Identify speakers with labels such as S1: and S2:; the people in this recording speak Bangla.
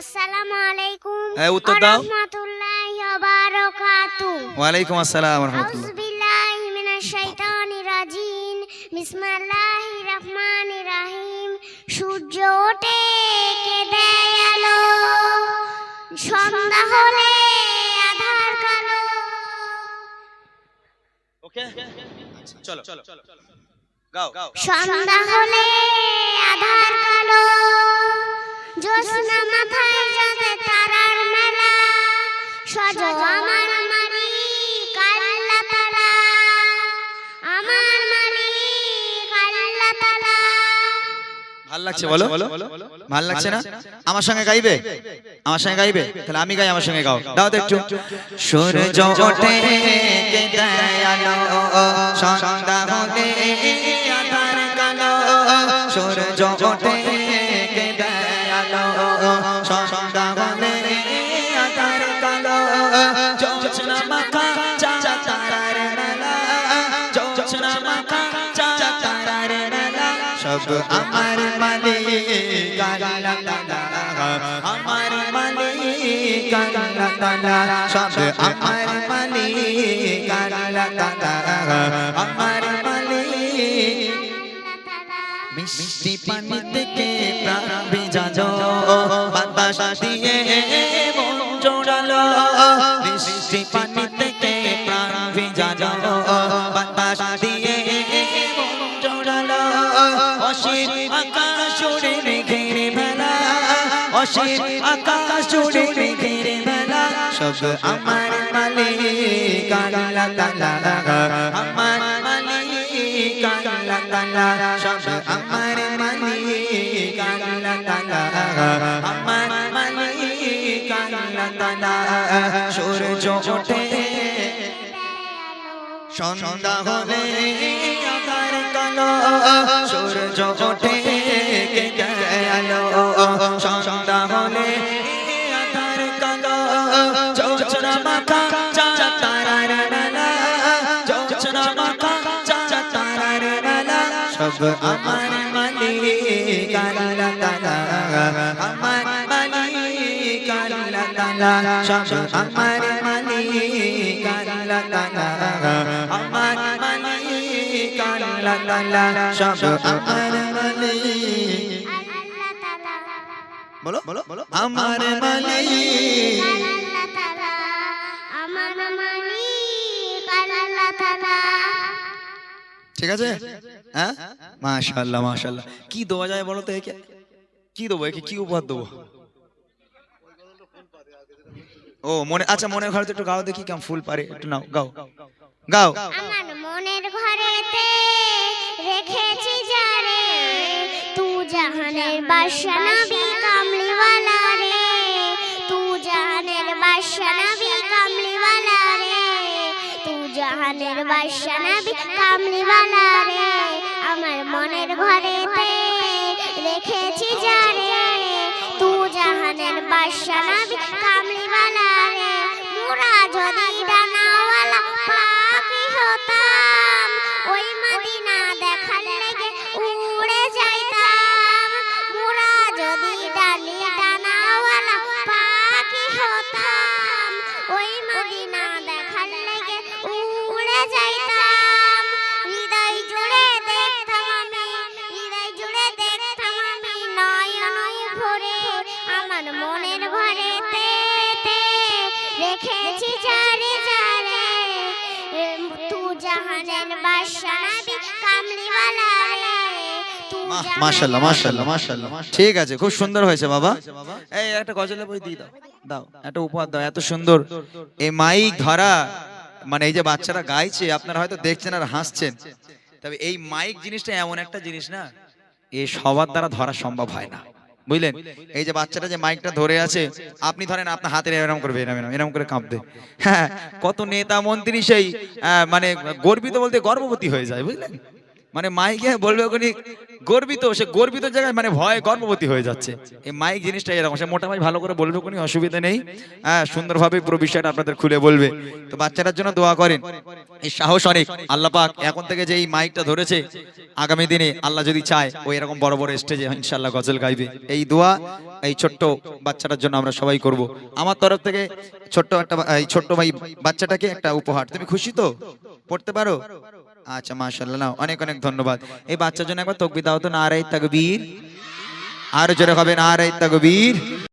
S1: আসসালামু আলাইকুম
S2: উত্তর
S1: ওয়া
S2: দাও।
S1: রাহমাতুল্লাহি ওয়া বারাকাতুহু।
S2: ওয়ালাইকুম আসসালাম ওয়া রাহমাতুল্লাহ।
S1: আউযু বিল্লাহি মিনাশ শাইতানির রাজিম। বিসমিল্লাহির রহমানির রহিম। সূর্য ওঠে কে দেয় আলো, সন্ধ্যা হলে আঁধার কালো।
S2: ওকে, চলো গাও।
S1: সন্ধ্যা হলে আঁধার কালো, জ্যোৎস্না মাথায় যাবে তারার মেলা। সজো আমার মালিক আল্লাহ তাআলা, আমার মালিক আল্লাহ তাআলা।
S2: ভাল লাগছে বলো? ভাল লাগছে না? আমার সঙ্গে গাইবে? আমার সঙ্গে গাইবে? তাহলে আমি গাই, আমার সঙ্গে গাও। দাও তো একটু। সূর্য ওঠে কে দেয় আলো, সন্ধ্যা হলে আঁধার কালো। সূর্য ওঠে কে দেয় আলো, সন্ধ্যা হলে আঁধার কালো। জ্যোৎস্না মাখা চাঁদ তারার মেলা, জ্যোৎস্না মাখা চাঁদ তারার মেলা। সব আমার মালিক আল্লাহ তাআলা, আমার মালিক আল্লাহ তাআলা। সব আমার মালিক আল্লাহ তাআলা, আমার মালিক। মিষ্টি পানি থেকে প্রাণ ভিজালো, বাতাস দিয়ে মন জোড়ালো। মিষ্টি পানি থেকে প্রাণ ভিজালো, বাতাস দিয়ে মন জোড়ালো। অসীম আকাশ জুড়ে মেঘের মেলা, অসীম আকাশ জুড়ে মেঘের মেলা। সব আমার মালিক আল্লাহ তাআলা, আমার মালিক আল্লাহ তাআলা। সব আমার মালিক আল্লাহ তাআলা, আমার মালিক আল্লাহ তাআলা। সূর্য ওঠে সন্ধ্যা হলে আঁধার কালো, সূর্য ওঠে কে দেয় আলো, সন্ধ্যা হলে আঁধার কালো। জ্যোৎস্না মাখা চাঁদ তারার মেলা, জ্যোৎস্না মাখা চাঁদ তারার মেলা। সব আমার মালিক আল্লাহ তাআলা, আমার মালিক আল্লাহ তাআলা। সব আমার মালিক আল্লাহ তাআলা, আমার মালিক আল্লাহ তাআলা। সব আমার মালিক
S1: আল্লাহ তাআলা,
S2: বলো বলো, আমার মালিক
S1: আল্লাহ তাআলা, আমার মালিক আল্লাহ তাআলা।
S2: ঠিক আছে? হ্যাঁ, মাশাআল্লাহ মাশাআল্লাহ। কি দেওয়া যায় বলো তো একে? কি দেবো একে? কি উপহার দেবো? ও মনে, আচ্ছা মনের ঘরে তো একটু গাও দেখি, কেমন ফুল পারে একটু নাও, গাও গাও।
S1: আমার মনের ঘরেতে রেখেছি যারে, তু জাহানের বাদশা নবী কামলিওয়ালা রে। তু জাহানের বাদশা নবী কামলিওয়ালা রে, তু জাহানের বাদশা নবী কামলিওয়ালা রে। আমার মনের ঘরেতে রেখেছি যারে, তু জাহানের বাদশা নবী কামলিওয়ালা রে। মোরা যদি ডানাওয়ালা পাখি হতাম, ওই মদিনা দেখার লেগে উড়ে যাইতাম। মোরা যদি ডানাওয়ালা পাখি হতাম, ওই মদিনা দেখার লেগে উড়ে যাইতাম। হৃদয় জুড়ে দেখতাম আমি, হৃদয় জুড়ে দেখতাম আমি নয়ন ভরে। আমার মনের ঘরেতে রেখেছি যারে যারে, তু জাহানের বাদশা নবী কামলিওয়ালা রে। তু জাহানের
S2: মাশাআল্লাহ মাশাআল্লাহ মাশাআল্লাহ। ঠিক আছে, খুব সুন্দর হয়েছে বাবা। এই একটা গজলের বই দিয়ে দাও, দাও একটা উপহার দাও। এত সুন্দর এই মাইক ধরা, মানে এই যে বাচ্চারা গাইছে আপনারা হয়তো দেখছেন আর হাসছেন, তবে এই মাইক জিনিসটা এমন একটা জিনিস না, এ সবার দ্বারা ধরা সম্ভব হয় না, বুঝলেন? এই যে বাচ্চাটা যে মাইকটা ধরে আছে, আপনি ধরেন আপনার হাতে এরকম করবে, এরকম করে কাঁপবে। হ্যাঁ, কত নেতা মন্ত্রী সেই মানে গর্বিত বলতে গর্ভবতী হয়ে যায়, বুঝলেন? মানে মাইকে বলবে ওখানে গর্বিত, সে গর্বিত জায়গায় মানে ভয় গর্ভবতী হয়ে যাচ্ছে। এই মাইক জিনিসটা এরকম, সে মোটা ভাই ভালো করে বলবে, কোনো অসুবিধা নেই। হ্যাঁ, সুন্দরভাবে পুরো বিষয়টা আপনাদের খুলে বলবে। তো বাচ্চাটার জন্য দোয়া করেন, এই সাহস অনেক। আল্লাহ পাক এখন থেকে যে এই মাইকটা ধরেছে, আগামী দিনে আল্লাহ যদি চায় ও এরকম বড় বড় স্টেজে ইনশাআল্লাহ গজল গাইবে। এই দোয়া এই ছোট্ট বাচ্চাটার জন্য আমরা সবাই করব। আমার তরফ থেকে ছোট্ট একটা এই ছোট্ট ভাই বাচ্চাটাকে একটা উপহার। তুমি খুশি তো? পড়তে পারো? আচ্ছা, মাশাআল্লাহ, নাও, অনেক অনেক ধন্যবাদ। এই বাচ্চার জন্য একবার তাকবীর দাও তো, নারে তাকবীর। আর জোরে হবে নারে তাকবীর।